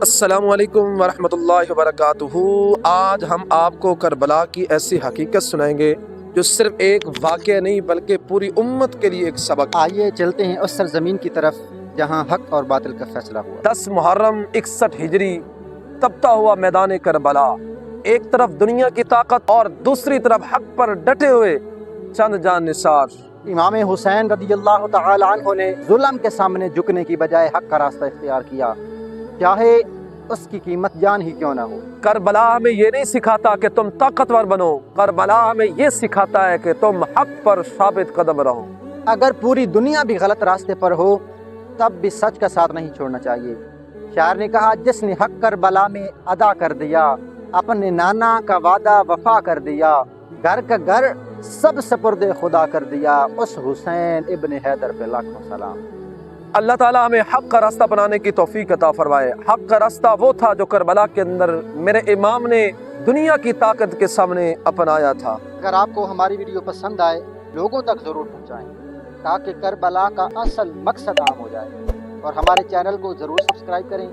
السلام علیکم ورحمۃ اللہ وبرکاتہ۔ آج ہم آپ کو کربلا کی ایسی حقیقت سنائیں گے جو صرف ایک واقعہ نہیں بلکہ پوری امت کے لیے ایک سبق۔ آئیے چلتے ہیں اس سرزمین کی طرف جہاں حق اور باطل کا فیصلہ ہوا۔ 10 محرم 61 ہجری تپتا ہوا میدان کربلا، ایک طرف دنیا کی طاقت اور دوسری طرف حق پر ڈٹے ہوئے چند جان نثار۔ امام حسین رضی اللہ تعالی عنہ نے ظلم کے سامنے جھکنے کی بجائے حق کا راستہ اختیار کیا، چاہے اس کی قیمت جان ہی کیوں نہ ہو۔ کربلا ہمیں یہ نہیں سکھاتا کہ تم طاقتور بنو، کربلا ہمیں یہ سکھاتا ہے کہ تم حق پر ثابت قدم رہو۔ اگر پوری دنیا بھی غلط راستے پر ہو تب بھی سچ کا ساتھ نہیں چھوڑنا چاہیے۔ شاعر نے کہا، جس نے حق کربلا میں ادا کر دیا، اپنے نانا کا وعدہ وفا کر دیا، گھر کا گھر سب سپرد خدا کر دیا، اس حسین ابن حیدر پہ لاکھوں سلام۔ اللہ تعالیٰ ہمیں حق کا راستہ بنانے کی توفیق عطا فرمائے۔ حق کا راستہ وہ تھا جو کربلا کے اندر میرے امام نے دنیا کی طاقت کے سامنے اپنایا تھا۔ اگر آپ کو ہماری ویڈیو پسند آئے لوگوں تک ضرور پہنچائیں تاکہ کربلا کا اصل مقصد عام ہو جائے، اور ہمارے چینل کو ضرور سبسکرائب کریں۔